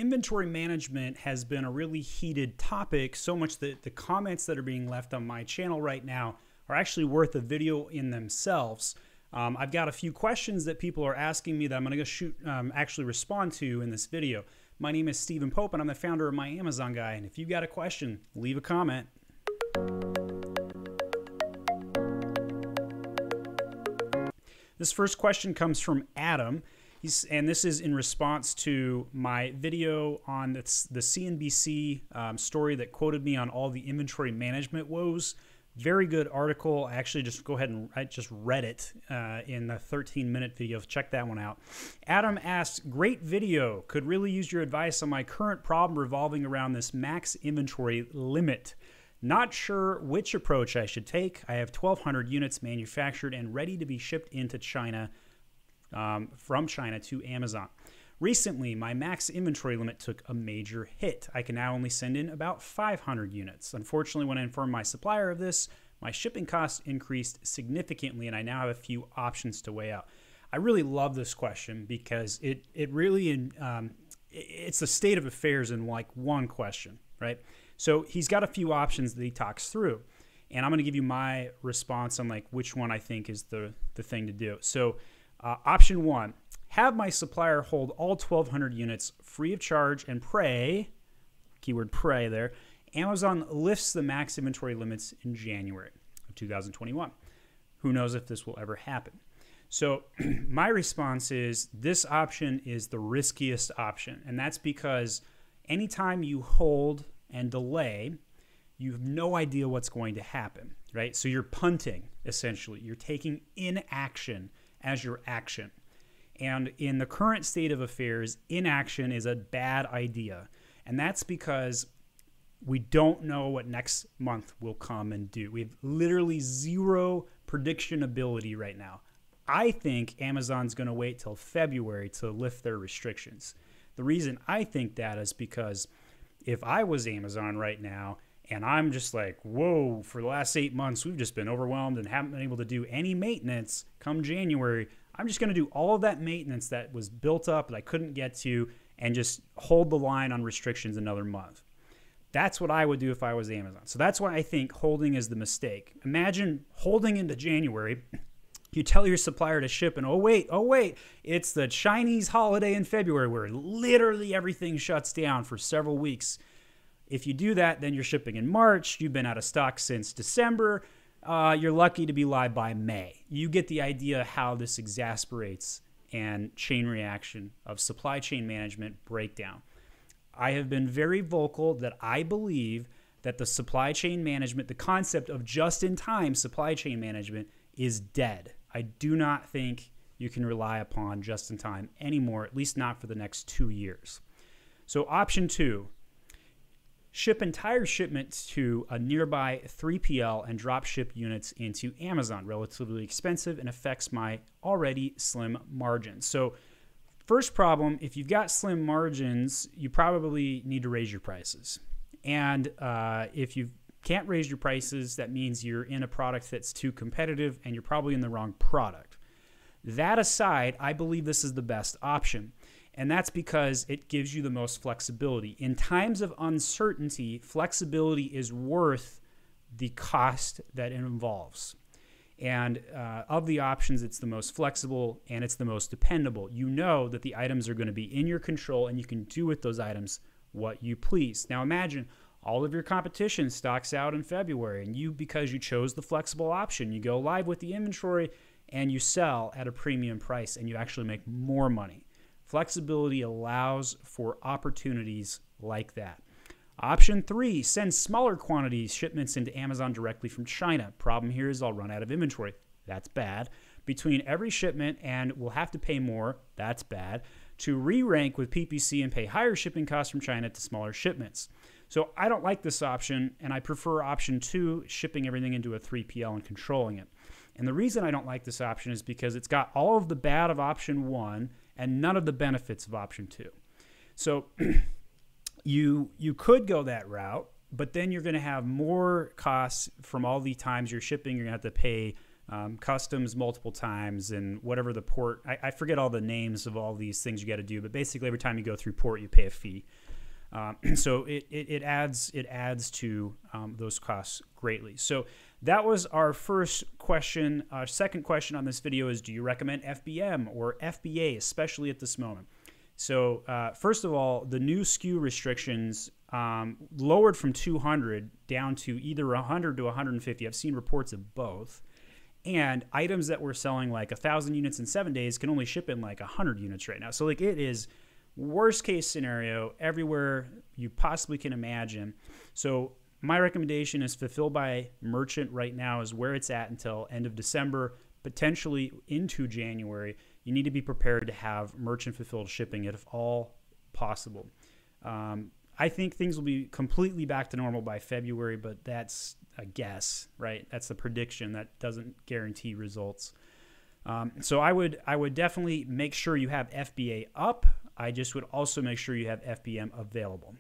Inventory management has been a really heated topic, so much that the comments that are being left on my channel right now are actually worth a video in themselves. I've got a few questions that people are asking me that I'm going to actually respond to in this video. My name is Stephen Pope, and I'm the founder of My Amazon Guy. And if you've got a question, leave a comment. This first question comes from Adam. And this is in response to my video on the CNBC story that quoted me on all the inventory management woes. Very good article. I actually just go ahead and I just read it in the 13-minute video. Check that one out. Adam asked, great video. Could really use your advice on my current problem revolving around this max inventory limit. Not sure which approach I should take. I have 1,200 units manufactured and ready to be shipped into China. From China to Amazon. Recently, my max inventory limit took a major hit. I can now only send in about 500 units. Unfortunately, when I informed my supplier of this, my shipping costs increased significantly, and I now have a few options to weigh out. I really love this question because it really it's the state of affairs in like one question, right? So he's got a few options that he talks through, and I'm going to give you my response on like which one I think is the thing to do. So option one, have my supplier hold all 1,200 units free of charge and pray, keyword pray there, Amazon lifts the max inventory limits in January of 2021. Who knows if this will ever happen? So my response is this option is the riskiest option. And that's because anytime you hold and delay, you have no idea what's going to happen, right? So you're punting, essentially. You're taking inaction as your action. And in the current state of affairs, inaction is a bad idea. And that's because we don't know what next month will come and do. We have literally zero prediction ability right now. I think Amazon's going to wait till February to lift their restrictions. The reason I think that is because if I was Amazon right now, and I'm just like, whoa, for the last 8 months, we've just been overwhelmed and haven't been able to do any maintenance come January. I'm just going to do all of that maintenance that was built up that I couldn't get to and just hold the line on restrictions another month. That's what I would do if I was Amazon. So that's why I think holding is the mistake. Imagine holding into January. You tell your supplier to ship and oh wait, it's the Chinese holiday in February where literally everything shuts down for several weeks. If you do that, then you're shipping in March. You've been out of stock since December. You're lucky to be live by May. You get the idea how this exasperates and chain reaction of supply chain management breakdown. I have been very vocal that I believe that the supply chain management, the concept of just-in-time supply chain management is dead. I do not think you can rely upon just-in-time anymore, at least not for the next 2 years. So option two, ship entire shipments to a nearby 3PL and drop ship units into Amazon. Relatively expensive and affects my already slim margins. So first problem, if you've got slim margins, you probably need to raise your prices. And if you can't raise your prices, that means you're in a product that's too competitive and you're probably in the wrong product. That aside, I believe this is the best option. And that's because it gives you the most flexibility. In times of uncertainty, flexibility is worth the cost that it involves. And of the options, it's the most flexible and it's the most dependable. You know that the items are going to be in your control and you can do with those items what you please. Now imagine all of your competition stocks out in February and you, because you chose the flexible option, you go live with the inventory and you sell at a premium price and you actually make more money. Flexibility allows for opportunities like that. Option three, send smaller quantities shipments into Amazon directly from China. Problem here is I'll run out of inventory. That's bad. Between every shipment and we'll have to pay more. That's bad. To re-rank with PPC and pay higher shipping costs from China to smaller shipments. So I don't like this option and I prefer option two, shipping everything into a 3PL and controlling it. And the reason I don't like this option is because it's got all of the bad of option one and none of the benefits of option two. So you could go that route, but then you're going to have more costs from all the times you're shipping. You're going to have to pay customs multiple times, and whatever the port. I forget all the names of all these things you got to do, but basically every time you go through port, you pay a fee. So it adds to those costs greatly. So that was our first question. Our second question on this video is, do you recommend FBM or FBA, especially at this moment? So first of all, the new SKU restrictions lowered from 200 down to either 100 to 150. I've seen reports of both. And items that were selling like 1,000 units in 7 days can only ship in like 100 units right now. So like it is worst case scenario everywhere you possibly can imagine. So my recommendation is fulfill by merchant right now is where it's at until end of December, potentially into January. You need to be prepared to have merchant fulfilled shipping if all possible. I think things will be completely back to normal by February, but that's a guess, right? That's a prediction that doesn't guarantee results. So I would definitely make sure you have FBA up. I just would also make sure you have FBM available.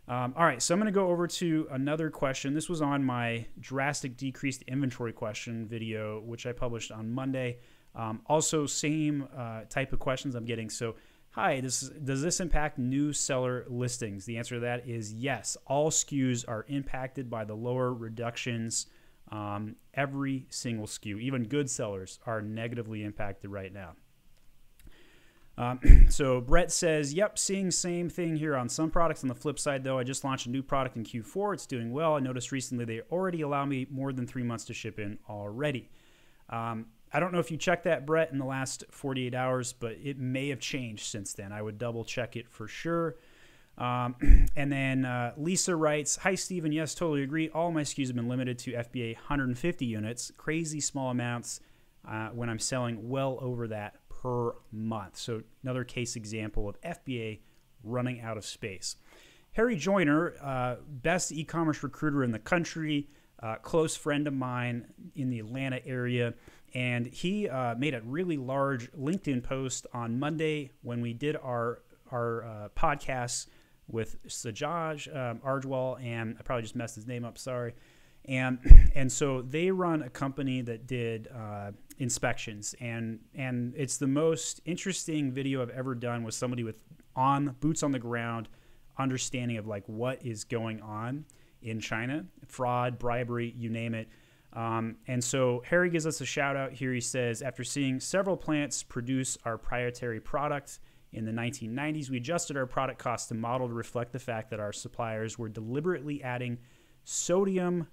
All right, so I'm going to go over to another question. This was on my drastic decreased inventory question video, which I published on Monday. Also, same type of questions I'm getting. So, hi, does this impact new seller listings? The answer to that is yes. All SKUs are impacted by the lower reductions. Every single SKU, even good sellers, are negatively impacted right now. So Brett says, yep, seeing same thing here on some products. On the flip side, though, I just launched a new product in Q4. It's doing well. I noticed recently they already allow me more than 3 months to ship in already. I don't know if you checked that, Brett, in the last 48 hours, but it may have changed since then. I would double check it for sure. And then Lisa writes, hi, Steven. Yes, totally agree. All my SKUs have been limited to FBA 150 units. Crazy small amounts when I'm selling well over that per month. So another case example of FBA running out of space. Harry Joyner, best e-commerce recruiter in the country, close friend of mine in the Atlanta area. And he made a really large LinkedIn post on Monday when we did our podcast with Sajaj Arjwal, and I probably just messed his name up, sorry. And so they run a company that did inspections, and it's the most interesting video I've ever done with somebody with boots on the ground understanding of like what is going on in China, fraud, bribery, you name it. And so Harry gives us a shout out here. He says, after seeing several plants produce our proprietary product in the 1990s, we adjusted our product cost to model to reflect the fact that our suppliers were deliberately adding sodium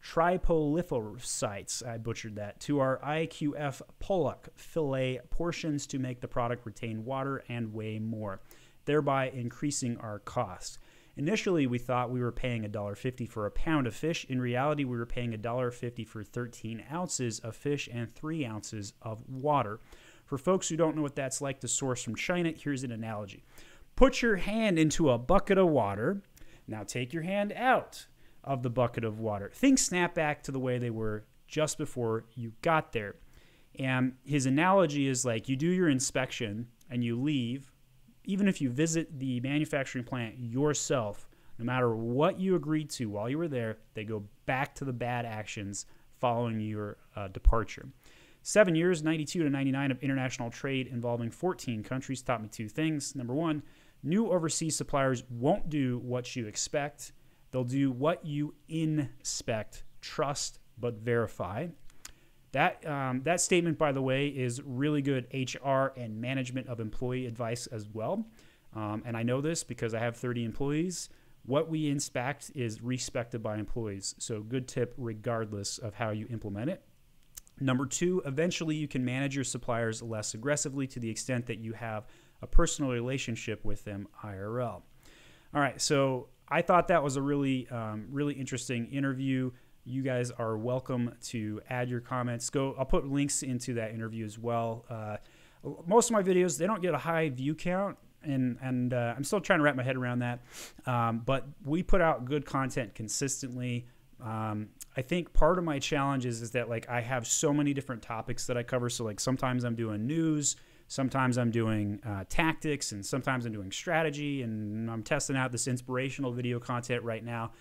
tripolyphosites, I butchered that, to our IQF pollock fillet portions to make the product retain water and weigh more, thereby increasing our cost. Initially, we thought we were paying $1.50 for a pound of fish. In reality, we were paying $1.50 for 13 ounces of fish and 3 ounces of water. For folks who don't know what that's like to source from China, here's an analogy. Put your hand into a bucket of water. Now take your hand out of the bucket of water. Things snap back to the way they were just before you got there. And his analogy is like you do your inspection and you leave. Even if you visit the manufacturing plant yourself, no matter what you agreed to while you were there, they go back to the bad actions following your departure. 7 years, 92 to 99 of international trade involving 14 countries taught me two things. Number one, new overseas suppliers won't do what you expect. They'll do what you inspect. Trust but verify. That statement, by the way, is really good HR and management of employee advice as well. And I know this because I have 30 employees. What we inspect is respected by employees. So good tip regardless of how you implement it. Number two, eventually you can manage your suppliers less aggressively to the extent that you have a personal relationship with them IRL. All right, so I thought that was a really interesting interview. You guys are welcome to add your comments. I'll put links into that interview as well. Most of my videos, they don't get a high view count, and I'm still trying to wrap my head around that. But we put out good content consistently. I think part of my challenge is that like I have so many different topics that I cover. So like sometimes I'm doing news, sometimes I'm doing tactics, and sometimes I'm doing strategy, and I'm testing out this inspirational video content right now.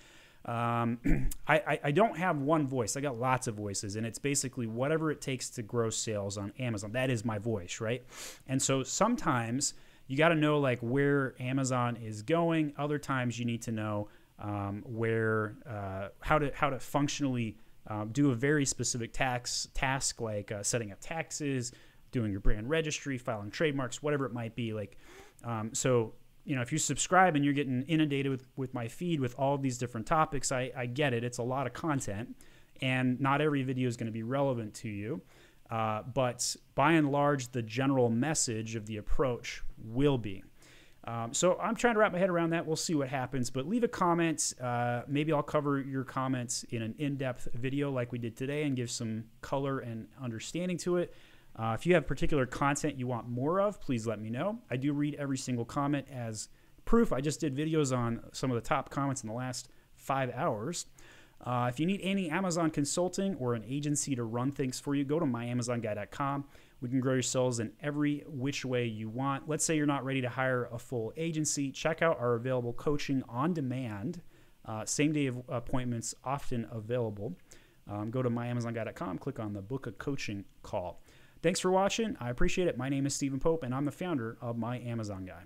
I don't have one voice. I got lots of voices, and it's basically whatever it takes to grow sales on Amazon. That is my voice, right? And so sometimes you got to know like where Amazon is going. Other times you need to know how to functionally do a very specific task like setting up taxes, doing your brand registry, filing trademarks, whatever it might be. Like, so you know, if you subscribe and you're getting inundated with my feed with all of these different topics, I get it. It's a lot of content, and not every video is going to be relevant to you. But by and large, the general message of the approach will be. So I'm trying to wrap my head around that. We'll see what happens. But leave a comment. Maybe I'll cover your comments in an in-depth video like we did today and give some color and understanding to it. If you have particular content you want more of, please let me know. I do read every single comment as proof. I just did videos on some of the top comments in the last 5 hours. If you need any Amazon consulting or an agency to run things for you, go to myamazonguy.com. We can grow your sales in every which way you want. Let's say you're not ready to hire a full agency. Check out our available coaching on demand. Same day appointments often available. Go to myamazonguy.com, click on the book a coaching call. Thanks for watching. I appreciate it. My name is Stephen Pope, and I'm the founder of My Amazon Guy.